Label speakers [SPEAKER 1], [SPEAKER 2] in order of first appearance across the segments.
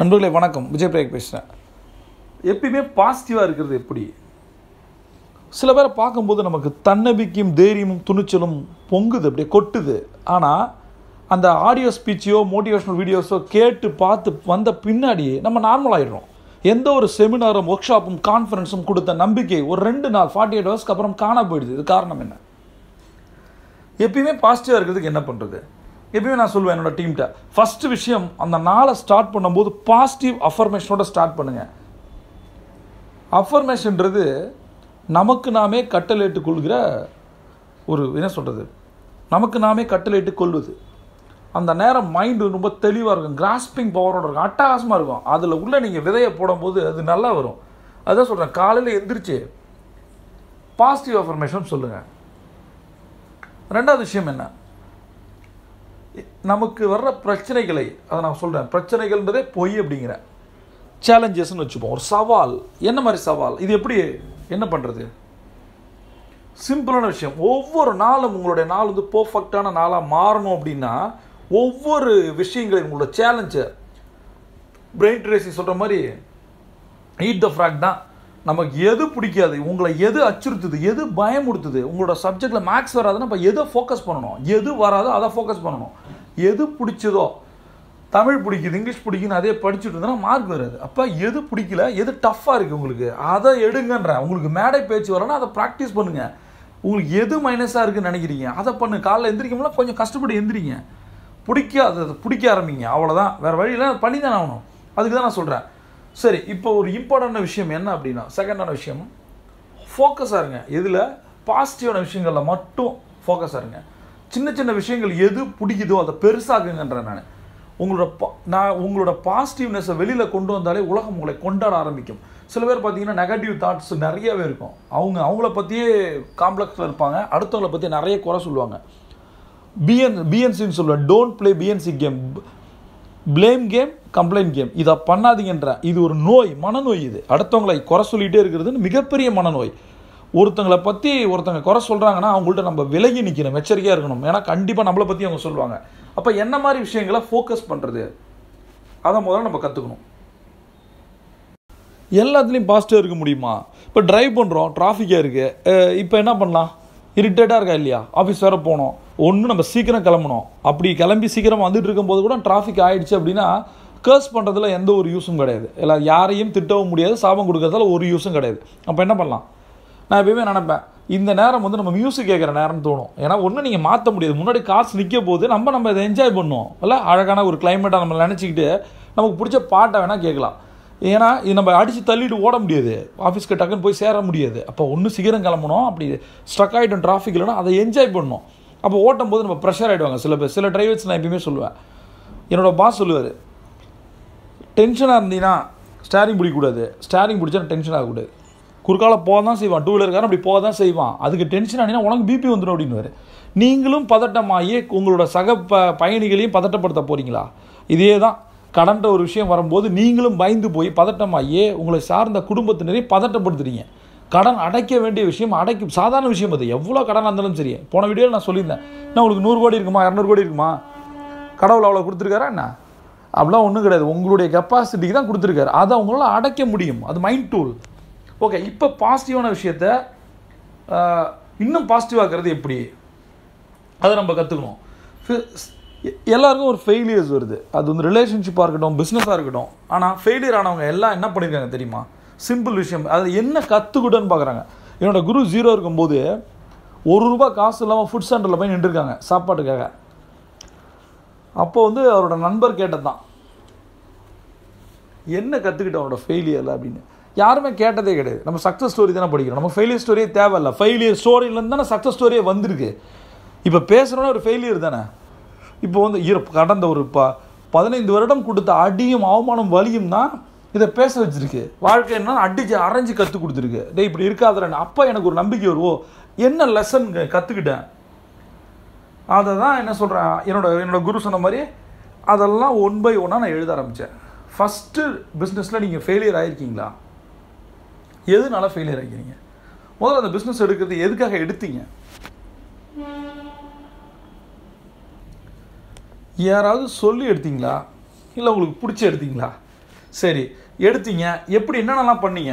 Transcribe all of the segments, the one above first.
[SPEAKER 1] நண்பர்களே வணக்கம், விஜய் பிரேக் பேசுகிறேன். எப்பயுமே பாசிட்டிவாக இருக்கிறது எப்படி? சில பேரை பார்க்கும்போது நமக்கு தன்னம்பிக்கையும் தைரியமும் துணிச்சலும் பொங்குது, அப்படியே கொட்டுது. ஆனால் அந்த ஆடியோ ஸ்பீச்சையோ மோட்டிவேஷனல் வீடியோஸோ கேட்டு பார்த்து வந்த பின்னாடி நம்ம நார்மல் ஆகிடுறோம். எந்த ஒரு செமினாரும் ஒர்க் ஷாப்பும் கான்ஃபரன்ஸும் கொடுத்த நம்பிக்கை ஒரு 2 நாள் 48 ஹவர்ஸ்க்கு அப்புறம் காண போயிடுது. இது காரணம் என்ன? எப்பயுமே பாசிட்டிவாக இருக்கிறதுக்கு என்ன பண்ணுறது? எப்பயுமே நான் சொல்லுவேன் என்னோட டீம்கிட்ட, ஃபஸ்ட்டு விஷயம் அந்த நாளை ஸ்டார்ட் பண்ணும்போது பாசிட்டிவ் அஃபர்மேஷனோட ஸ்டார்ட் பண்ணுங்கள். அஃபர்மேஷன்றது நமக்கு நாமே கட்டளையிட்டு கொள்கிற ஒரு என்ன சொல்கிறது, நமக்கு நாமே கட்டளையிட்டு கொள்வது. அந்த நேரம் மைண்டு ரொம்ப தெளிவாக இருக்கும், கிராஸ்பிங் பவரோட இருக்கும், அட்டகாசமாக இருக்கும். அதில் உள்ள நீங்கள் விதையை போடும்போது அது நல்லா வரும். அதுதான் சொல்கிறேன், காலையில் எந்திரிச்சு பாசிட்டிவ் அஃபர்மேஷன் சொல்லுங்கள். ரெண்டாவது விஷயம் என்ன, நமக்கு வர்ற பிரச்சனைகளை, அதை நான் சொல்கிறேன், பிரச்சனைகள்ன்றதே பொய் அப்படிங்கிற சேலஞ்சஸ்ன்னு வச்சுப்போம். ஒரு சவால், என்ன மாதிரி சவால், இது எப்படி என்ன பண்ணுறது? சிம்பிளான விஷயம். ஒவ்வொரு நாளும் உங்களுடைய நாள் வந்து பர்ஃபெக்டான நாளாக மாறணும் அப்படின்னா ஒவ்வொரு விஷயங்களையும் உங்களோட சேலஞ்சை, பிரெயின் ட்ரேசி சொல்கிற மாதிரி ஈட் த ஃப்ராக் தான். நமக்கு எது பிடிக்காது, உங்களை எது அச்சுறுத்துது, எது பயமுடுத்துது, உங்களோட சப்ஜெக்டில் மேக்ஸ் வராதுன்னா இப்போ எதை ஃபோக்கஸ் பண்ணணும், எது வராதோ அதை ஃபோக்கஸ் பண்ணணும். எது பிடிச்சதோ, தமிழ் பிடிக்குது, இங்கிலீஷ் பிடிக்குன்னு அதே படிச்சுட்டு இருந்தோன்னா மார்க் வராது. அப்போ எது பிடிக்கல, எது டஃப்பாக இருக்குது உங்களுக்கு அதை எடுங்கன்றேன். உங்களுக்கு மேடை பேச்சு வரணும்னா அதை ப்ராக்டிஸ் பண்ணுங்கள். உங்களுக்கு எது மைனஸாக இருக்குதுன்னு நினைக்கிறீங்க அதை பண்ணு. காலைல எந்திரிக்கும்போது கொஞ்சம் கஷ்டப்பட்டு எந்திரிங்க, பிடிக்காது பிடிக்க ஆரம்பிங்க, அவ்வளோதான். வேறு வழியில் பண்ணி தானே ஆகணும். அதுக்கு தான் நான் சொல்கிறேன். சரி, இப்போ ஒரு இம்பார்ட்டண்டான விஷயம் என்ன அப்படின்னா, செகண்டான விஷயம், ஃபோக்கஸாக இருங்க. எதில்? பாசிட்டிவான விஷயங்களில் மட்டும் ஃபோக்கஸாக இருங்க. சின்ன சின்ன விஷயங்கள் எது பிடிக்குதோ அதை பெருசாகுங்கன்றேன் நான் உங்களோட பாசிட்டிவ்னஸை வெளியில் கொண்டு வந்தாலே உலகம் உங்களை கொண்டாட ஆரம்பிக்கும். சில பேர் பார்த்தீங்கன்னா நெகட்டிவ் தாட்ஸ் நிறையவே இருக்கும். அவங்கள பற்றியே காம்ப்ளெக்ஸில் இருப்பாங்க, அடுத்தவங்களை பற்றி நிறைய குறை சொல்லுவாங்க. பிஎன்சின்னு சொல்லுவேன், don't play PNC game, blame game, complaint game. இதை பண்ணாதீங்கன்ற, இது ஒரு நோய், மனநோய். இது அடுத்தவங்களை குறை சொல்லிகிட்டே இருக்கிறதுன்னு மிகப்பெரிய மனநோய். ஒருத்தங்களை பற்றி ஒருத்தங்க குறை சொல்கிறாங்கன்னா அவங்கள்ட்ட நம்ம விலகி நிற்கணும், எச்சரிக்கையாக இருக்கணும். ஏன்னா கண்டிப்பாக நம்மளை பற்றி அவங்க சொல்லுவாங்க. அப்போ என்ன மாதிரி விஷயங்களை ஃபோக்கஸ் பண்ணுறது, அதை முதல்ல நம்ம கற்றுக்கணும். எல்லாத்துலேயும் பாசிட்டிவாக இருக்க முடியுமா? இப்போ ட்ரைவ் பண்ணுறோம், டிராஃபிக்காக இருக்குது, இப்போ என்ன பண்ணலாம்? இரிட்டேட்டாக இருக்கா இல்லையா? ஆஃபீஸ் வேறு போகணும், ஒன்று நம்ம சீக்கிரம் கிளம்பணும். அப்படி கிளம்பி சீக்கிரம் வந்துட்டு இருக்கும்போது கூட டிராஃபிக் ஆகிடுச்சு அப்படின்னா கேர்ஸ் பண்ணுறதுல எந்த ஒரு யூஸும் கிடையாது. எல்லாம் யாரையும் திட்டவும் முடியாது, சாபம் கொடுக்கறதால ஒரு யூஸும் கிடையாது. அப்போ என்ன பண்ணலாம்? நான் எப்பயுமே நினைப்பேன், இந்த நேரம் வந்து நம்ம மியூசிக் கேட்குற நேரம்னு தோணும். ஏன்னா ஒன்றும் நீங்கள் மாற்ற முடியாது, முன்னாடி காசு நிற்க போது நம்ம இதை என்ஜாய் பண்ணுவோம் இல்லை, அழகான ஒரு கிளைமேட்டாக நம்ம நினச்சிக்கிட்டு நமக்கு பிடிச்ச பாட்டை வேணால் கேட்கலாம். ஏன்னா இது நம்ம அடித்து தள்ளிட்டு ஓட முடியாது, ஆஃபீஸ்க்கு டக்குன்னு போய் சேர முடியாது. அப்போ ஒன்று சீக்கிரம் கிளம்பணும், அப்படி ஸ்ட்ரக் ஆகிட்டோம் டிராஃபிக் இல்லைன்னா அதை என்ஜாய் பண்ணணும். அப்போ ஓட்டும் போது நம்ம ப்ரெஷர் ஆகிடுவாங்க சில பேர். சில டிரைவர்ஸ் நான் எப்பயுமே சொல்லுவேன், என்னோடய பாஸ் சொல்லுவார், டென்ஷனாக இருந்தீங்கன்னா ஸ்டேரிங் பிடிக்கக்கூடாது, ஸ்டேரிங் பிடிச்சா டென்ஷன் ஆகக்கூடாது. குறுக்கால போக தான் செய்வான், 2 வீலர்காரன் அப்படி போக தான் செய்வான், அதுக்கு டென்ஷன் ஆனினா உனக்கு பிபி வந்துடும் அப்படின்னு. நீங்களும் பதட்டமாகி உங்களோட சக பயணிகளையும் பதட்டப்படுத்த போகிறீங்களா? இதே தான் கடன்ற ஒரு விஷயம் வரும்போது நீங்களும் பயந்து போய் பதட்டமாகி உங்களை சார்ந்த குடும்பத்தினரையும் பதட்டப்படுத்துறீங்க. கடன் அடைக்க வேண்டிய விஷயம் அடைக்கும், சாதாரண விஷயம் அது. எவ்வளோ கடன் இருந்தாலும் சரி. போன வீடியோவில் நான் சொல்லியிருந்தேன், நான் உங்களுக்கு 100 கோடி இருக்குமா, 200 கோடி இருக்குமா, கடவுள் அவ்வளோ கொடுத்துருக்காரா என்ன? அப்படிலாம் ஒன்றும் கிடையாது, உங்களுடைய கெப்பாசிட்டிக்கு தான் கொடுத்துருக்காரு. அதை அவங்களால அடைக்க முடியும், அது மைண்ட் டூல். ஓகே, இப்போ பாசிட்டிவான விஷயத்த இன்னும் பாசிட்டிவாகிறது எப்படி, அதை நம்ம கற்றுக்கணும். எல்லாருக்கும் ஒரு ஃபெயிலியர்ஸ் வருது, அது வந்து ரிலேஷன்ஷிப்பாக இருக்கட்டும், பிஸ்னஸாக இருக்கட்டும். ஆனால் ஃபெயிலியர் ஆனவங்க எல்லாம் என்ன பண்ணியிருக்காங்க தெரியுமா? சிம்பிள் விஷயம், அது என்ன கற்றுக்கிட்டோன்னு பார்க்குறாங்க. என்னோடய குரு 0 இருக்கும்போது ₹1 காசு இல்லாமல் ஃபுட் சென்டரில் போய் நின்றுருக்காங்க சாப்பாட்டுக்காக. அப்போ வந்து அவரோட நண்பர் கேட்டது தான், என்ன கற்றுக்கிட்டோம் அவரோட ஃபெயிலியரில் அப்படின்னு. யாருமே கேட்டதே கிடையாது. நம்ம சக்ஸஸ் ஸ்டோரி தானே படிக்கிறோம், நம்ம ஃபெயிலியர் ஸ்டோரியே தேவையில்லை. ஃபெயிலியர் ஸ்டோரியிலேருந்து தானே சக்ஸஸ் ஸ்டோரியே வந்திருக்கு. இப்போ பேசுகிறோன்னா ஒரு ஃபெயிலியர் தானே. இப்போ வந்து கடந்த ஒரு 15 வருடம் கொடுத்த அடியும் அவமானம் வலியும் தான் இதை பேச வச்சுருக்கு. வாழ்க்கை என்ன அடிச்சு அரைஞ்சு கற்றுக் கொடுத்துருக்கு. டே இப்படி இருக்காதுன்னு. அப்போ எனக்கு ஒரு நம்பிக்கை வருவோம், என்ன லெசன் கற்றுக்கிட்டேன். அதை தான் என்ன சொல்கிறேன், என்னோட குரு சொன்ன மாதிரி அதெல்லாம் 1 by 1 நான் எழுத ஆரம்பித்தேன். ஃபஸ்ட்டு பிஸ்னஸில் நீங்கள் ஃபெயிலியர் ஆகிருக்கீங்களா? எதுனால ஃபெயிலியர் ஆகிக்கிறீங்க? முதல்ல அந்த பிஸ்னஸ் எடுக்கிறது எதுக்காக எடுத்தீங்க? யாராவது சொல்லி எடுத்தீங்களா, இல்லை உங்களுக்கு பிடிச்சி எடுத்தீங்களா? சரி எடுத்தீங்க, எப்படி என்னென்னலாம் பண்ணீங்க?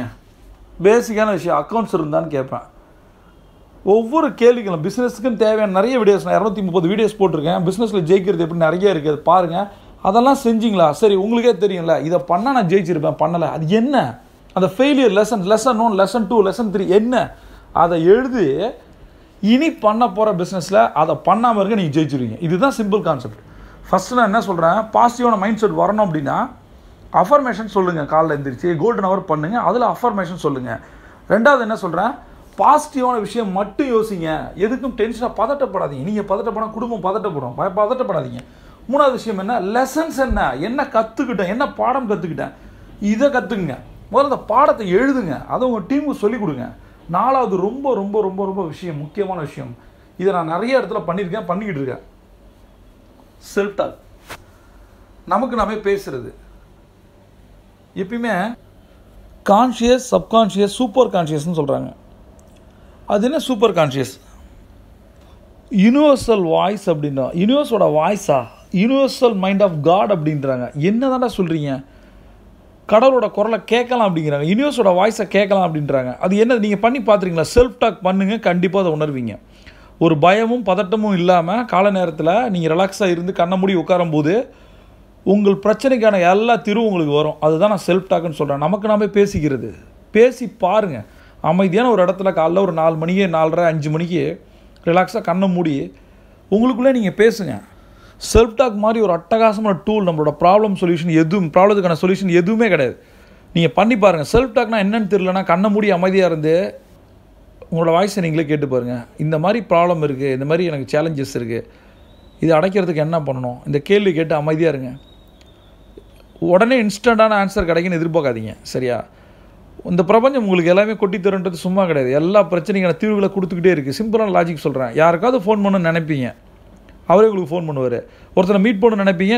[SPEAKER 1] பேசிக்கான விஷயம் அக்கௌண்ட்ஸ் இருந்தான்னு கேட்பேன். ஒவ்வொரு கேள்விகளும் பிஸ்னஸுக்குன்னு தேவையான நிறைய வீடியோஸ், நான் 230 வீடியோஸ் போட்டிருக்கேன். பிஸ்னஸில் ஜெயிக்கிறது எப்படி நிறைய இருக்குது, பாருங்கள். அதெல்லாம் செஞ்சிங்களா? சரி, உங்களுக்கே தெரியும்ல, இதை பண்ணால் நான் ஜெயிச்சிருப்பேன், பண்ணலை, அது என்ன? அந்த ஃபெயிலியர் லெசன் 1, லெசன் 2, லெசன் 3 என்ன? அதை எழுதி இனி பண்ண போகிற பிஸ்னஸில் அதை பண்ணாமல் இருக்க நீங்கள் ஜெயிச்சிருவீங்க. இதுதான் சிம்பிள் கான்செப்ட். ஃபஸ்ட்டு நான் என்ன சொல்கிறேன், பாசிட்டிவான மைண்ட் செட் வரணும் அப்படின்னா அஃபர்மேஷன் சொல்லுங்கள். காலைல எழுந்திரிச்சு கோல்டன் ஹவர் பண்ணுங்கள், அதில் அஃபர்மேஷன் சொல்லுங்கள். ரெண்டாவது என்ன சொல்கிறேன், பாசிட்டிவான விஷயம் மட்டும் யோசிங்க. எதுக்கும் டென்ஷனாக பதட்டப்படாதீங்க. நீங்கள் பதட்டப்பட குடும்பம் பதட்டப்படும், பதட்டப்படாதீங்க. மூணாவது விஷயம் என்ன, லெசன்ஸ் என்ன கற்றுக்கிட்டேன், என்ன பாடம் கற்றுக்கிட்டேன், இதை கற்றுக்குங்க. முதல்ல அந்த பாடத்தை எழுதுங்க, அதை உங்கள் டீமுக்கு சொல்லிக் கொடுங்க. நாலாவது ரொம்ப ரொம்ப ரொம்ப ரொம்ப விஷயம், முக்கியமான விஷயம், இதை நான் நிறைய இடத்துல பண்ணியிருக்கேன், பண்ணிக்கிட்டு இருக்கேன். Self talk. நமக்கு நாமே பேசுறது. எப்பயுமே கான்ஷியஸ், சப்கான்ஷியஸ், சூப்பர் கான்ஷியஸ்ன்னு சொல்கிறாங்க. அது என்ன சூப்பர் கான்ஷியஸ்? யூனிவர்சல் வாய்ஸ் அப்படின்னா, யூனிவர்ஸோட வாய்ஸா, யூனிவர்சல் மைண்ட் ஆஃப் காட் அப்படின்றாங்க. என்ன தாண்டா சொல்கிறீங்க? கடவுளோட குரலை கேட்கலாம் அப்படிங்கிறாங்க, யூனிவர்ஸோட வாய்ஸை கேட்கலாம் அப்படின்றாங்க. அது என்ன, நீங்கள் பண்ணி பார்த்துருங்களா? செல்ஃப் டாக் பண்ணுங்கள், கண்டிப்பாக அதை உணர்வீங்க. ஒரு பயமும் பதட்டமும் இல்லாமல் கால நேரத்தில் நீங்கள் ரிலாக்ஸாக இருந்து கண்ணை மூடி உட்காரும்போது உங்கள் பிரச்சனைக்கான எல்லா தீர்வும் உங்களுக்கு வரும். அதுதான் நான் செல்ஃப் டாக்குன்னு சொல்கிறேன். நமக்கு நாமே பேசிக்கிறது. பேசி பாருங்கள். அமைதியான ஒரு இடத்துல காலைல ஒரு 4 மணிக்கு, 4:30, 5 மணிக்கு ரிலாக்ஸாக கண்ணை மூடி உங்களுக்குள்ளே நீங்கள் பேசுங்க. செல்ஃப் டாக் மாதிரி ஒரு அட்டகாசமான டூல் நம்மளோட ப்ராப்ளத்துக்கான சொல்யூஷன் எதுவுமே கிடையாது. நீங்கள் பண்ணி பாருங்கள். செல்ஃப் டாக்னா என்னன்னு தெரியலனா கண்ணை மூடி அமைதியாக இருந்து உங்களோட வாய்ஸை நீங்களே கேட்டு பாருங்கள். இந்த மாதிரி ப்ராப்ளம் இருக்குது, இந்த மாதிரி எனக்கு சேலஞ்சஸ் இருக்குது, இது அடைக்கிறதுக்கு என்ன பண்ணணும், இந்த கேள்வி கேட்டு அமைதியாக இருங்க. உடனே இன்ஸ்டண்ட்டான ஆன்சர் கிடைக்குன்னு எதிர்பார்க்காதீங்க, சரியா? இந்த பிரபஞ்சம் உங்களுக்கு எல்லாமே கொட்டி தருன்றது சும்மா கிடையாது. எல்லா பிரச்சனைக்கான தீர்வுகளை கொடுத்துக்கிட்டே இருக்குது. சிம்பிளான லாஜிக் சொல்கிறேன். யாருக்காவது ஃபோன் பண்ணணும்னு நினைப்பீங்க, அவரே உங்களுக்கு ஃபோன் பண்ணுவார். ஒருத்தரை மீட் பண்ணணும்னு நினைப்பீங்க,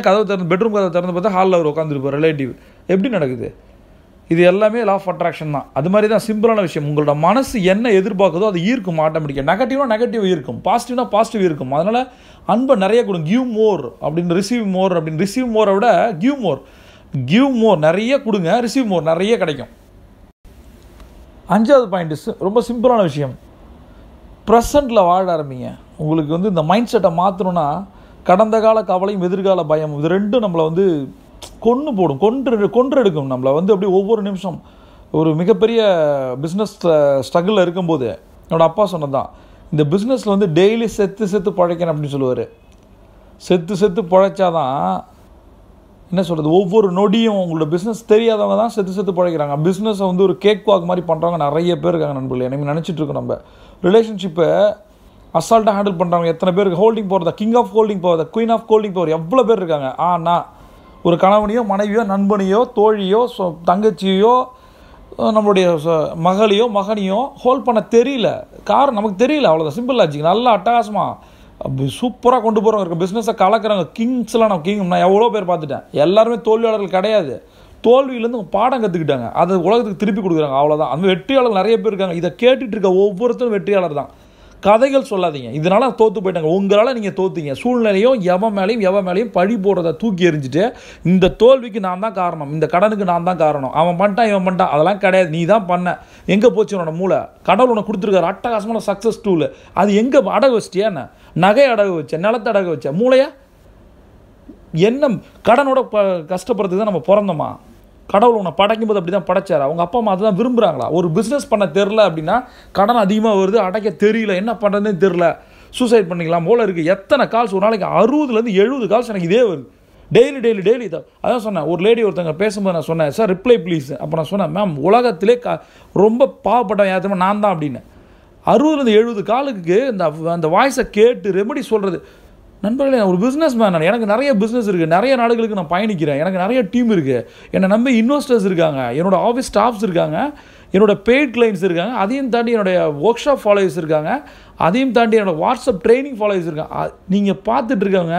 [SPEAKER 1] பெட்ரூம் கதவை திறந்து பார்த்தா ஹாலில் அவர் உட்காந்துருப்பார், ரிலேட்டிவ். எப்படி நடக்குது? இது எல்லாமே லா ஆஃப் அட்ராக்ஷன் தான். அது மாதிரி தான் சிம்பிளான விஷயம். உங்களோட மனசு என்ன எதிர்பார்க்குதோ அது ஈர்க்கும் ஆட்டோமேட்டிக்காக. நெகட்டிவ் ஈர்க்கும், பாசிட்டிவ்னா பாசிட்டிவ் இருக்கும். அதனால் அன்பை நிறைய கொடுங்க. கிவ் மோர் அப்படின்னு ரிசீவ் மோர் அப்படின்னு. ரிசீவ் மோரை விட கிவ் மோர் நிறைய கொடுங்க, ரிசீவ் மோர் நிறைய கிடைக்கும். 5வது பாயிண்ட் ரொம்ப சிம்பிளான விஷயம். ப்ரெசண்ட்டில் வாழ ஆரம்பிங்க. உங்களுக்கு இந்த மைண்ட் செட்டை மாற்றணும்னா கடந்த கால கவலையும் எதிர்கால பயம் இது ரெண்டும் நம்மளை கொன்றெடுக்கும். நம்மளை அப்படியே ஒவ்வொரு நிமிஷம் ஒரு மிகப்பெரிய பிஸ்னஸ் ஸ்ட்ரகிளில் இருக்கும்போது என்னோடய அப்பா சொன்னதான், இந்த பிஸ்னஸில் டெய்லி செத்து பழைக்கணும் அப்படின்னு சொல்லுவார். செத்து பழைச்சாதான் என்ன சொல்கிறது, ஒவ்வொரு நொடியும் உங்களோட பிஸ்னஸ் தெரியாதவங்க தான் செத்து பழைக்கிறாங்க. பிஸ்னஸை ஒரு கேக் வாக் மாதிரி பண்ணுறவங்க நிறைய பேர் இருக்காங்க நண்பர்களே. எனக்கு நினச்சிட்ருக்கோம். நம்ம ரிலேஷன்ஷிப்பை அசால்ட்டாக ஹேண்டில் பண்ணுறவங்க எத்தனை பேர் இருக்கு? Holding power, king of holding power, queen of holding power எவ்வளோ பேர் இருக்காங்க. ஆனால் ஒரு கணவனையோ மனைவியோ நண்பனையோ தோழியோ தங்கச்சியோ நம்மளுடைய மகனையோ ஹோல்ட் பண்ண தெரியல. காரணம் நமக்கு தெரியல, அவ்வளோதான். Simple logic. நல்லா அட்டகாசமாக சூப்பராக கொண்டு போகிறவங்க இருக்க பிஸ்னஸை கலக்கிறாங்க. கிங்ஸ்லாம் நான் எவ்வளோ பேர் பார்த்துட்டேன். எல்லாருமே தோல்வியாளர்கள் கிடையாது. தோல்வியிலேருந்து பாடம் கற்றுக்கிட்டாங்க, அதை உலகத்துக்கு திருப்பி கொடுக்குறாங்க, அவ்வளோதான். அந்த வெற்றியாளர்கள் நிறைய பேர் இருக்காங்க. இதை கேட்டுட்டு இருக்க ஒவ்வொருத்தரும் வெற்றியாளர் தான். கதைகள் சொல்லாதீங்க, இதனால் தோற்று போயிட்டாங்க, உங்களால் நீங்கள் தோற்றுங்க. சூழ்நிலையும் எவன் மேலேயும் பழி போடுறத தூக்கி எறிஞ்சிட்டு இந்த தோல்விக்கு நான் தான் காரணம், இந்த கடனுக்கு நான் தான் காரணம், அவன் பண்ணிட்டான் இவன் பண்ணிட்டான், அதெல்லாம் கிடையாது, நீ தான் பண்ண. எங்கே போச்சு உன்னோட மூளை? கடவுள் உனக்கு கொடுத்துருக்காரு அட்டகாசமான சக்ஸஸ் டூல். அது எங்கே அடகு வச்சிட்டியா? என்ன நகை அடகு வச்ச, நிலத்தை அடகு வச்ச, மூளையா? என்ன கடனோட கஷ்டப்படுறதுக்கு தான் நம்ம பிறந்தோமா? கடவுள் உன்னை படைக்கும் போது அப்படி தான் படைச்சார். அவங்க அப்பா அம்மா அதுதான் விரும்புகிறாங்களா? ஒரு பிஸ்னஸ் பண்ண தெரில அப்படின்னா கடன் அதிகமாக வருது, அடைக்க தெரியல, என்ன பண்ணுறதுன்னு தெரில, சூசைட் பண்ணிக்கலாம் போல இருக்குது. எத்தனை கால்ஸ் ஒரு நாளைக்கு 60லேருந்து 70 கால்ஸ் எனக்கு இதே வருது. டெய்லி இதை அதான் சொன்னேன். ஒரு லேடி ஒருத்தங்க பேசும்போது நான் சொன்னேன், சார் ரிப்ளை ப்ளீஸ். அப்போ நான் சொன்னேன், மேம் உலகத்திலே ரொம்ப பாவப்பட்டவன் யாருமே நான் தான் அப்படின்னு. 60லேருந்து 70 காலுக்கு அந்த வாய்ஸை கேட்டு ரெமெடி சொல்கிறது. நண்பர்களே, நான் ஒரு பிஸ்னஸ் மேன். எனக்கு நிறைய பிஸ்னஸ் இருக்குது, நிறைய நாடுகளுக்கு நான் பயணிக்கிறேன், எனக்கு நிறைய டீம் இருக்குது, என்னை நம்பி இன்வெஸ்டர்ஸ் இருக்காங்க, என்னோடய ஆஃபீஸ் ஸ்டாஃப்ஸ் இருக்காங்க, என்னோடய பெய்ட் கிளைண்ட்ஸ் இருக்காங்க, அதையும் தாண்டி என்னுடைய ஒர்க் ஷாப் ஃபாலோவர்ஸ் இருக்காங்க, அதையும் தாண்டி என்னோடய வாட்ஸ்அப் ட்ரைனிங் ஃபாலோவர்ஸ் இருக்காங்க. நீங்கள் பார்த்துட்டு இருக்காங்க.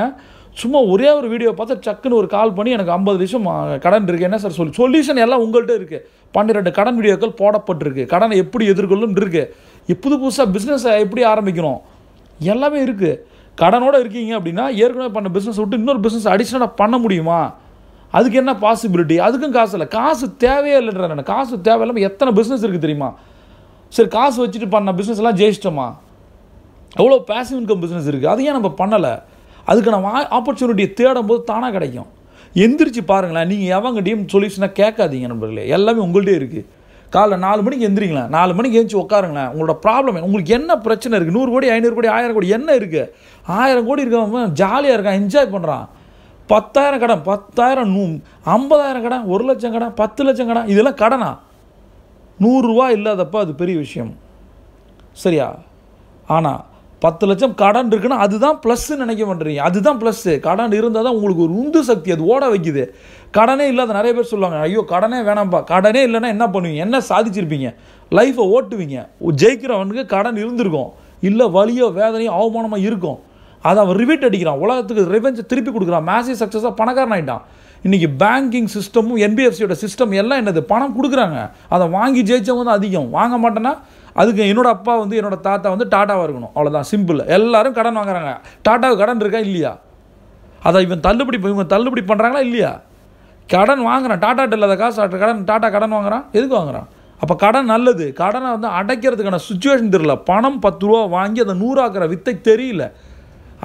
[SPEAKER 1] சும்மா ஒரே ஒரு வீடியோ பார்த்து சக்குன்னு ஒரு கால் பண்ணி எனக்கு 50 லட்சம் கடன் இருக்குது, என்ன சார் சொல்யூஷன் எல்லாம் உங்கள்கிட்ட இருக்குது. 12 கடன் வீடியோக்கள் போடப்பட்டிருக்கு. கடனை எப்படி எதிர்கொள்ளும் இருக்குது, புதுசாக பிஸ்னஸை எப்படி ஆரம்பிக்கணும், எல்லாமே இருக்குது. கடனோடு இருக்கீங்க அப்படின்னா ஏற்கனவே பண்ண பிஸ்னஸ் விட்டு இன்னொரு பிஸ்னஸ் அடிஷ்னலாக பண்ண முடியுமா? அதுக்கு என்ன பாசிபிலிட்டி? அதுக்கும் காசு இல்லை. காசு தேவையே இல்லைன்ற நான். காசு தேவையில்லாமல் எத்தனை பிஸ்னஸ் இருக்குது தெரியுமா? சரி, காசு வச்சுட்டு பண்ண பிஸ்னஸ் எல்லாம் ஜெயிச்சிட்டோமா? எவ்வளோ பேசிவ் இன்கம் பிஸ்னஸ் இருக்குது, அது ஏன் நம்ம பண்ணலை? அதுக்கு நம்ம ஆப்பர்ச்சுனிட்டியை தேடும் போது தானாக கிடைக்கும். எந்திரிச்சு பாருங்களேன். நீங்கள் எவங்கிட்டையும் சொல்யூஷனாக கேட்காதீங்க நண்பர்களே. எல்லாமே உங்கள்கிட்டே இருக்குது. காலைல 4 மணிக்கு எந்திரிங்களேன், 4 மணிக்கு எழுந்துச்சு உட்காருங்களேன். உங்களோட ப்ராப்ளம் உங்களுக்கு என்ன பிரச்சனை இருக்குது? 100 கோடி 500 கோடி 1000 கோடி என்ன இருக்குது? 1000 கோடி இருக்கவன் ஜாலியாக இருக்கான், என்ஜாய் பண்ணுறான். 10,000 கடன், 10,000 50,000 கடன், 1 லட்சம் கடன், 10 லட்சம் கடன், இதெல்லாம் கடனா? 100 ரூபா இல்லாதப்ப அது பெரிய விஷயம், சரியா? ஆனால் 10 லட்சம் கடன் இருக்குன்னா அதுதான் ப்ளஸ்ன்னு நினைக்க மாட்டேறீங்க. அதுதான் ப்ளஸ்ஸு. கடன் இருந்தால் தான் உங்களுக்கு ஒரு உந்து சக்தி, அது ஓட வைக்குது. கடனே இல்லாத நிறைய பேர் சொல்லுவாங்க, ஐயோ கடனே வேணாம்ப்பா. கடனே இல்லைன்னா என்ன பண்ணுவீங்க? என்ன சாதிச்சிருப்பீங்க? லைஃப்பை ஓட்டுவீங்க. ஜெயிக்கிறவனுக்கு கடன் இருந்திருக்கும், இல்லை வலியோ வேதனையோ அவமானமாக இருக்கும். அதை அவன் ரிவீட் அடிக்கிறான், உலகத்துக்கு ரிவெஞ்சை திருப்பி கொடுக்குறான், மேசிவ் சக்ஸஸாக பணக்காரன் ஆகிட்டான். இன்றைக்கி பேங்கிங் சிஸ்டமும் என்பிஎஃப்சியோட சிஸ்டம் எல்லாம் என்னது? பணம் கொடுக்குறாங்க. அதை வாங்கி ஜெயிச்சவங்க தான் அதிகம். வாங்க மாட்டேன்னா அதுக்கு என்னோடய அப்பா என்னோடய தாத்தா டாட்டாவாக இருக்கணும், அவ்வளோதான், சிம்பிள். எல்லாரும் கடன் வாங்குறாங்க. டாட்டாவுக்கு கடன் இருக்கா இல்லையா? அதை இவங்க தள்ளுபடி பண்ணுறாங்களா இல்லையா? கடன் வாங்குறான். டாட்டாட்ட இல்லாத காசு டாட்டா கடன் வாங்குறான். எதுக்கு வாங்குறான்? அப்போ கடன் நல்லது. கடனை அடைக்கிறதுக்கான சுச்சுவேஷன் தெரியல. பணம் 10 ரூபா வாங்கி அதை 100 ஆக்குற வித்தை தெரியல.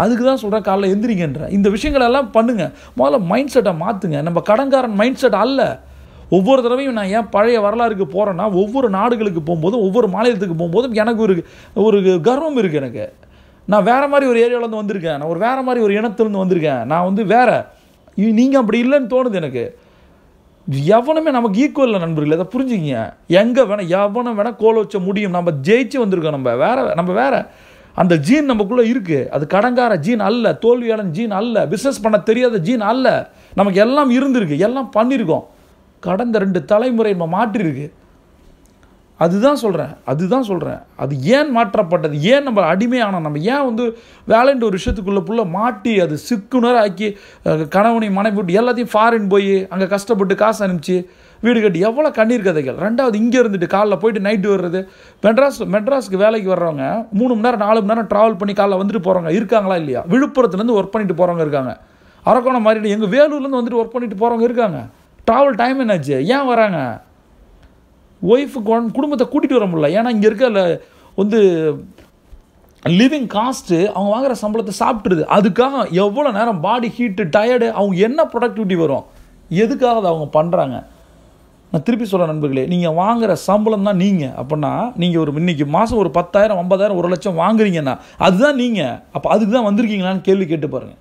[SPEAKER 1] அதுக்கு தான் சொல்கிறேன், காலைல எந்திரிங்கன்ற. இந்த விஷயங்களெல்லாம் பண்ணுங்கள். முதல்ல மைண்ட் செட்டை மாற்றுங்க. நம்ம கடன்காரன் மைண்ட் செட் அல்ல. ஒவ்வொரு தடவையும் நான் ஏன் பழைய வரலாறுக்கு போகிறேன்னா, ஒவ்வொரு நாடுகளுக்கு போகும்போதும் ஒவ்வொரு மாநிலத்துக்கு போகும்போதும் எனக்கு ஒரு கர்வம் இருக்குது. எனக்கு நான் வேறு மாதிரி ஒரு ஏரியாவிலேருந்து வந்திருக்கேன். நான் வேறு மாதிரி ஒரு இனத்துலேருந்து வந்திருக்கேன். நான் வேறு, நீங்கள் அப்படி இல்லைன்னு தோணுது எனக்கு. எவனுமே நமக்கு ஈக்குவல் இல்லை நண்பர்கள். அதை புரிஞ்சுக்கிங்க. எங்கே வேணால் எவனை வேணால் கோல வச்ச முடியும். நம்ம ஜெயிச்சு வந்திருக்கோம். நம்ம வேறு அந்த ஜீன் நமக்குள்ளே இருக்குது. அது கடங்கார ஜீன் அல்ல, தோல்வியாளன் ஜீன் அல்ல, பிஸ்னஸ் பண்ண தெரியாத ஜீன் அல்ல. நமக்கு எல்லாம் இருந்திருக்கு, எல்லாம் பண்ணியிருக்கோம். கடந்த 2 தலைமுறை நம்ம மாற்றிருக்கு. அதுதான் சொல்கிறேன். அது ஏன் மாற்றப்பட்டது? ஏன் நம்ம அடிமையானோம்? நம்ம ஏன் வேலைன்ற ஒரு விஷயத்துக்குள்ளே மாட்டி அது சிக்குனர் ஆக்கி கணவனை மனைவி விட்டு எல்லாத்தையும் ஃபாரின் போய் அங்கே கஷ்டப்பட்டு காசு அனுப்பிச்சு வீடு கட்டி எவ்வளோ கண்ணீர் கதைகள். 2வது இங்கே இருந்துட்டு காலைல போயிட்டு நைட்டு வர்றது. மெட்ராஸ்க்கு வேலைக்கு வர்றவங்க 3 மணி நேரம் 4 மணி நேரம் ட்ராவல் பண்ணி காலைல வந்துட்டு போகிறவங்க இருக்காங்களா இல்லையா? விழுப்புரத்துலேருந்து ஒர்க் பண்ணிட்டு போகிறவங்க இருக்காங்க. அரக்கோணம் மாதிரி எங்கள் வேலூர்லேருந்து வந்துட்டு ஒர்க் பண்ணிட்டு போகிறவங்க இருக்காங்க. ட்ராவல் டைம் என்னாச்சு? ஏன் வராங்க? ஒய்ஃபுக்கு குடும்பத்தை கூட்டிகிட்டு வர முடியல. ஏன்னா இங்கே இருக்க லிவிங் காஸ்ட்டு அவங்க வாங்குகிற சம்பளத்தை சாப்பிட்ருது. அதுக்காக எவ்வளோ நேரம் பாடி ஹீட்டு டயர்டு, அவங்க என்ன ப்ரொடக்டிவிட்டி வரும்? எதுக்காக அதை அவங்க பண்ணுறாங்க? நான் திருப்பி சொல்கிறேன் நண்பர்களே, நீங்கள் வாங்குகிற சம்பளம் தான் நீங்கள். அப்படின்னா நீங்கள் இன்றைக்கி மாதம் ஒரு 10,000 50,000 1 லட்சம் வாங்குறீங்கன்னா அதுதான் நீங்கள். அப்போ அதுக்கு தான் வந்திருக்கீங்களான்னு கேள்வி கேட்டு பாருங்கள்.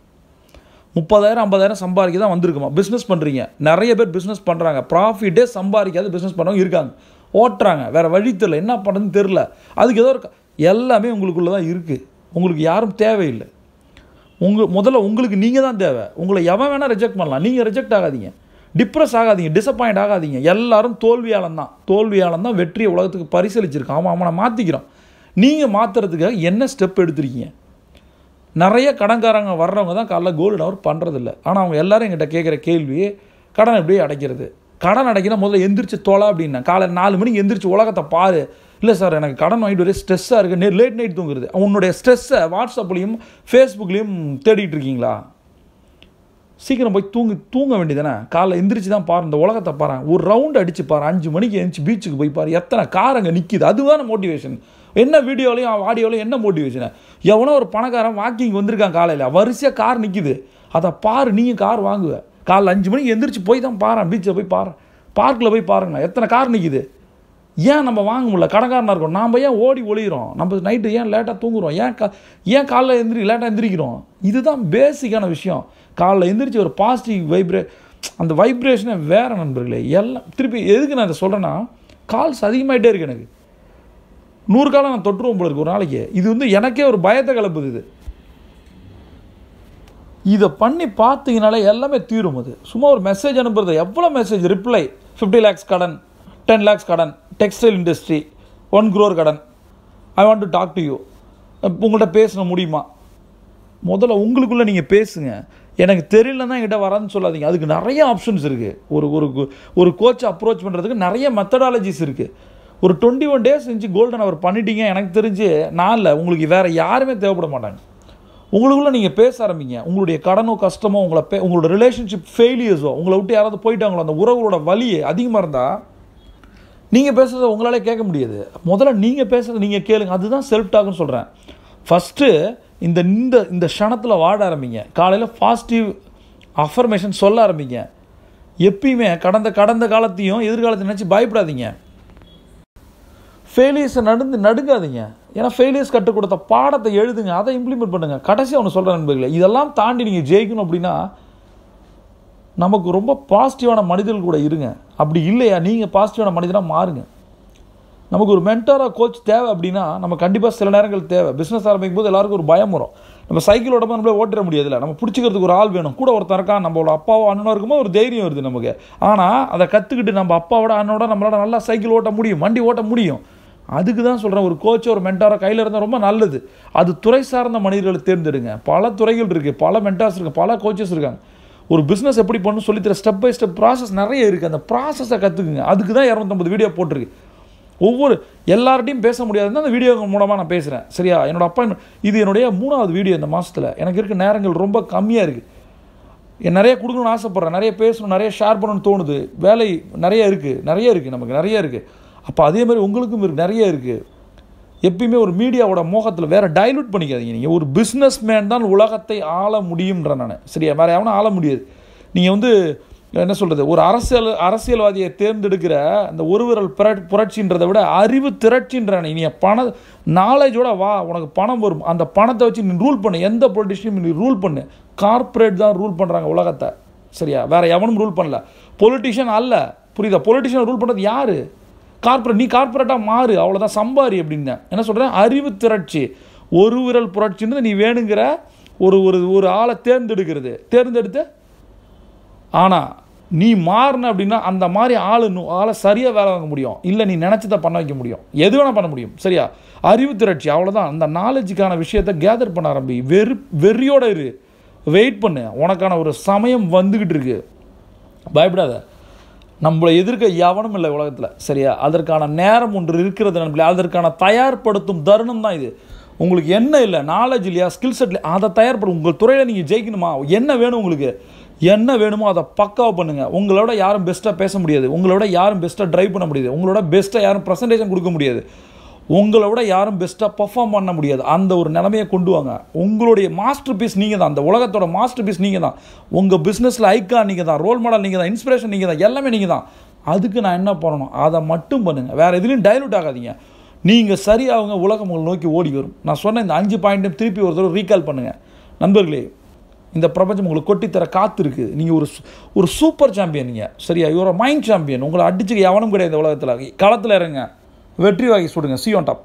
[SPEAKER 1] 30,000 50,000 சம்பாதிக்க தான் வந்திருக்குமா? பிஸ்னஸ் பண்ணுறீங்க. நிறைய பேர் பிஸ்னஸ் பண்ணுறாங்க, ப்ராஃபிட்டே சம்பாதிக்காத பிஸ்னஸ் பண்ணவங்க இருக்காங்க. ஓட்டுறாங்க, வேறு வழி தெரியல, என்ன பண்ணுறதுன்னு தெரில. அதுக்கு ஏதோ எல்லாமே உங்களுக்குள்ளே தான் இருக்குது. உங்களுக்கு யாரும் தேவையில்லை. முதல்ல உங்களுக்கு நீங்கள் தான் தேவை. உங்களை எவன் வேணால் ரிஜெக்ட் பண்ணலாம். நீங்கள் ரிஜெக்ட் ஆகாதீங்க, டிப்ரெஸ் ஆகாதீங்க, டிசப்பாயிண்ட் ஆகாதீங்க. எல்லாரும் தோல்வியாளன் தான் வெற்றியை உலகத்துக்கு பரிசளிச்சிருக்கான். அவனை மாற்றிக்கிறான். நீங்கள் மாற்றுறதுக்காக என்ன ஸ்டெப் எடுத்துருக்கீங்க? நிறைய கடன்காரங்க வர்றவங்க தான் காலைல கோல்டன் அவர் பண்ணுறதில்ல. ஆனால் அவங்க எல்லோரும் எங்கிட்ட கேட்குற கேள்வி, கடன் எப்படி அடைக்கிறது? கடன் அடைக்கினா முதல்ல எந்திரிச்சு தோலை அப்படின்னா. காலையில் 4 மணிக்கு எந்திரிச்சு உலகத்தை பாரு. இல்லை சார், எனக்கு கடன் வாங்கிட்டு ஒரே ஸ்ட்ரெஸ்ஸாக இருக்குது, லேட் நைட் தூங்குறது. உன்னுடைய ஸ்ட்ரெஸ்ஸை வாட்ஸ்அப்லேயும் ஃபேஸ்புக்லேயும் தேடிட்டு இருக்கீங்களா? சீக்கிரம் போய் தூங்க வேண்டியதானே? காலைல எந்திரிச்சு தான் பாரு, இந்த உலகத்தை பாரு, ஒரு ரவுண்டு அடிச்சு பாரு, 5 மணிக்கு எழுந்துச்சு பீச்சுக்கு போய் பாரு, எத்தனை கார் அங்கே நிற்கிது. அதுவான மோட்டிவேஷன். என்ன வீடியோலையும் ஆடியோலையும் என்ன மோட்டிவேஷனு? எவனோ ஒரு பணக்காரன் வாக்கிங் வந்திருக்கான், காலையில் வரிசையாக கார் நிற்கிது, அதை பாரு. நீங்கள் கார் வாங்குவ, காலைல 5 மணிக்கு எந்திரிச்சு போய் தான் பாரு, பீச்சில் போய் பாரு, பார்க்கில் போய் பாருங்களேன், எத்தனை கார் நிற்கிது. ஏன் நம்ம வாங்க முடியல? கடன்காரனாக இருக்கோம். நாம் ஏன் ஓடி ஒளிகிறோம்? நம்ம நைட்டு ஏன் லேட்டாக தூங்குகிறோம்? ஏன் காலைல லேட்டாக எந்திரிக்கிறோம்? இதுதான் பேசிக்கான விஷயம். காலைல எந்திரிச்சு ஒரு பாசிட்டிவ் அந்த வைப்ரேஷனே வேறு நண்பர்களே. எல்லாம் திருப்பி எதுக்கு நான் இதை சொல்கிறேன்னா, கால்ஸ் அதிகமாகிட்டே இருக்கு. எனக்கு 100 காலம் நான் தொட்டுருவோம் போல இருக்கு ஒரு நாளைக்கு. இது எனக்கே ஒரு பயத்தை கலப்புது. இதை பண்ணி பார்த்தீங்கனாலே எல்லாமே தீரும். அது சும்மா ஒரு மெசேஜ் அனுப்புறது. எவ்வளோ மெசேஜ் ரிப்ளை? 50 lakhs கடன், 10 lakhs கடன், டெக்ஸ்டைல் இண்டஸ்ட்ரி 1 crore கடன், I want to talk to you, உங்கள்கிட்ட பேச முடியுமா? முதல்ல உங்களுக்குள்ளே நீங்கள் பேசுங்க. எனக்கு தெரியலன்னா என்கிட்ட வராதுன்னு சொல்லாதீங்க. அதுக்கு நிறைய ஆப்ஷன்ஸ் இருக்குது. ஒரு கோச்சை அப்ரோச் பண்ணுறதுக்கு நிறைய மெத்தடாலஜிஸ் இருக்குது. ஒரு 21 days செஞ்சு கோல்டன் அவர் பண்ணிட்டீங்க. எனக்கு தெரிஞ்சு நாளில் உங்களுக்கு வேறு யாருமே தேவைப்பட மாட்டாங்க. உங்களுக்குள்ளே நீங்கள் பேச ஆரம்பிங்க. உங்களுடைய கடனோ கஷ்டமோ உங்களோட ரிலேஷன்ஷிப் ஃபெயிலியர்ஸோ உங்களை விட்டு யாராவது போயிட்டாங்களோ அந்த உறவுகளோட வலி அதிகமாக இருந்தால் நீங்கள் பேசுகிறத உங்களாலே கேட்க முடியாது. முதல்ல நீங்கள் பேசுகிறத நீங்கள் கேளுங்க. அதுதான் செல்ஃப் டாக்னு சொல்கிறேன். ஃபஸ்ட்டு இந்த இந்த க்ஷணத்தில் வாழ ஆரம்பிங்க. காலையில் பாசிட்டிவ் அஃபர்மேஷன் சொல்ல ஆரம்பிங்க. எப்பயுமே கடந்த காலத்தையும் எதிர்காலத்தை நினச்சி பயப்படாதீங்க. ஃபெயிலியர்ஸை நடுங்காதீங்க. ஏன்னா ஃபெயிலியர்ஸ் கற்றுக் கொடுத்த பாடத்தை எழுதுங்க, அதை இம்ப்ளிமெண்ட் பண்ணுங்கள். கடைசியாக ஒன்று சொல்கிற நண்பர்களே, இதெல்லாம் தாண்டி நீங்கள் ஜெயிக்கணும் அப்படின்னா நமக்கு ரொம்ப பாசிட்டிவான மனிதர்கள் கூட இருங்க. அப்படி இல்லையா நீங்கள் பாசிட்டிவான மனிதனாக மாறுங்க. நமக்கு ஒரு மென்டாராக கோச் தேவை அப்படின்னா நம்ம கண்டிப்பாக சில நேரங்கள் தேவை. பிஸ்னஸ் ஆரம்பிக்கும் போது எல்லாருக்கும் ஒரு பயம் வரும். நம்ம சைக்கிள் ஓட்டமாக நம்மளே ஓட்டிட முடியாதுல்ல. நம்ம பிடிச்சிக்கிறதுக்கு ஒரு ஆள் வேணும். கூட ஒருத்தர் இருக்கான், நம்மளோட அப்பாவோ அண்ணனோ இருக்கும்போது ஒரு தைரியம் வருது நமக்கு. ஆனால் அதை கற்றுக்கிட்டு நம்ம அப்பாவோட அண்ணனோட நம்மளால நல்லா சைக்கிள் ஓட்ட முடியும், வண்டி ஓட்ட முடியும். அதுக்கு தான் சொல்கிறேன், ஒரு கோச்சோ ஒரு மென்டாரோ கையில் இருந்தால் ரொம்ப நல்லது. அது துறை சார்ந்த மனிதர்களை தேர்ந்தெடுங்க. பல துறைகள் இருக்குது, பல மென்டார்ஸ் இருக்குது, பல கோச்சஸ் இருக்காங்க. ஒரு பிஸ்னஸ் எப்படி பண்ணணும் சொல்லித்தர ஸ்டெப் பை ஸ்டெப் ப்ராசஸ் நிறைய இருக்குது. அந்த ப்ராசஸை கற்றுக்குங்க. அதுக்கு தான் 250 வீடியோ போட்டிருக்கு. எல்லார்ட்டையும் பேச முடியாதுன்னு அந்த வீடியோ மூலமாக நான் பேசுகிறேன். சரியா? என்னோட அப்பாயின்மெண்ட் இது என்னுடைய 3வது வீடியோ இந்த மாதத்தில். எனக்கு இருக்க நேரங்கள் ரொம்ப கம்மியாக இருக்குது. நிறைய கொடுக்கணும்னு ஆசைப்பட்றேன், நிறைய பேசணும், நிறைய ஷேர் பண்ணணும்னு தோணுது. வேலை நிறைய இருக்குது, நமக்கு நிறைய இருக்குது. அப்போ அதே மாதிரி உங்களுக்கும் நிறைய இருக்குது. எப்பயுமே ஒரு மீடியாவோட மோகத்தில் வேறு டைலூட் பண்ணிக்காதீங்க. நீங்கள் ஒரு பிஸ்னஸ் மேன் தான் உலகத்தை ஆள முடியும்ன்ற நான். சரியா? வேறு எவனும் ஆள முடியாது. நீங்கள் என்ன சொல்கிறது, ஒரு அரசியல்வாதியை தேர்ந்தெடுக்கிற அந்த ஒரு விரல் புரட்சின்றதை விட அறிவு திரட்சின்ற நீ நாலேஜோட வா, உனக்கு பணம் வரும். அந்த பணத்தை வச்சு நீ ரூல் பண்ணு. எந்த பொலிட்டிஷியனும் நீ ரூல் பண்ணு. கார்ப்பரேட் தான் ரூல் பண்ணுறாங்க உலகத்தை. சரியா? வேறு எவனும் ரூல் பண்ணல. பொலிட்டிஷியன் அல்ல. புரியுதா? பொலிட்டிஷியன் ரூல் பண்ணுறது யார்? கார்ப்பரேட். நீ கார்ப்பரேட்டாக மாறு, அவ்வளோதான். சம்பாரி அப்படின்னு என்ன சொல்கிறேன், அறிவு திரட்சி. ஒரு விரல் புரட்சின்றது நீ வேணுங்கிற ஒரு ஆளை தேர்ந்தெடுத்து ஆனால் நீ மாறின அப்படின்னா அந்த மாதிரி ஆளை சரியாக வேலை வாங்க முடியும். இல்லை நீ நினச்சதை பண்ண வைக்க முடியும். எது வேணால் பண்ண முடியும். சரியா? அறிவு திரட்சி, அவ்வளோதான். அந்த நாலேஜுக்கான விஷயத்தை கேதர் பண்ண ஆரம்பி. வெறியோட இரு, வெயிட் பண்ணு. உனக்கான ஒரு சமயம் வந்துக்கிட்டு இருக்கு. பயப்படாத. நம்மளை எதிர்க்க எவனும் இல்லை உலகத்தில். சரியா? அதற்கான நேரம் ஒன்று இருக்கிறது நண்பர்களே. அதற்கான தயார்படுத்தும் தருணம் தான் இது. உங்களுக்கு என்ன இல்லை, நாலேஜ் இல்லையா, ஸ்கில் செட் இல்லையா, அதை தயார்படுத்தும். உங்கள் துறையில் நீங்கள் ஜெயிக்கணுமா, என்ன வேணும், உங்களுக்கு என்ன வேணுமோ அதை பக்காவாக பண்ணுங்கள். உங்களோட யாரும் பெஸ்ட்டாக பேச முடியாது. உங்களோட யாரும் பெஸ்ட்டாக ட்ரைவ் பண்ண முடியாது. உங்களோட பெஸ்ட்டாக யாரும் ப்ரெசன்டேஷன் கொடுக்க முடியாது. உங்களோட யாரும் பெஸ்ட்டாக பர்ஃபார்ம் பண்ண முடியாது. அந்த ஒரு நிலைமையை கொண்டு வாங்க. உங்களுடைய மாஸ்டர் பீஸ் நீங்கள் தான். அந்த உலகத்தோட மாஸ்டர் பீஸ் நீங்கள் தான். உங்கள் பிஸ்னஸில் ஐக்கான் நீங்கள் தான், ரோல் மாடல் நீங்கள் தான், இன்ஸ்பிரேஷன் நீங்கள் தான், எல்லாமே நீங்கள் தான். அதுக்கு நான் என்ன பண்ணணும், அதை மட்டும் பண்ணுங்கள். வேறு எதுலையும் டைலூட் ஆகாதீங்க. நீங்கள் சரியாகுங்க, உலகம் உங்களை நோக்கி ஓடி வரும். நான் சொன்ன இந்த 5 பாயிண்ட்டையும் திருப்பி ஒரு தடவை ரீகால் பண்ணுங்கள் நண்பர்களே. இந்த பிரபஞ்சம் உங்களுக்கு கொட்டித்தர காத்திருக்கு. நீங்கள் ஒரு சூப்பர் சாம்பியன். நீங்கள் சரியா? Mind champion. உங்களை அடிச்சுக்க எவனும் கிடையாது இந்த உலகத்தில். களத்தில் இறங்க, வெற்றி வாகி சுடுங்க. See you on top.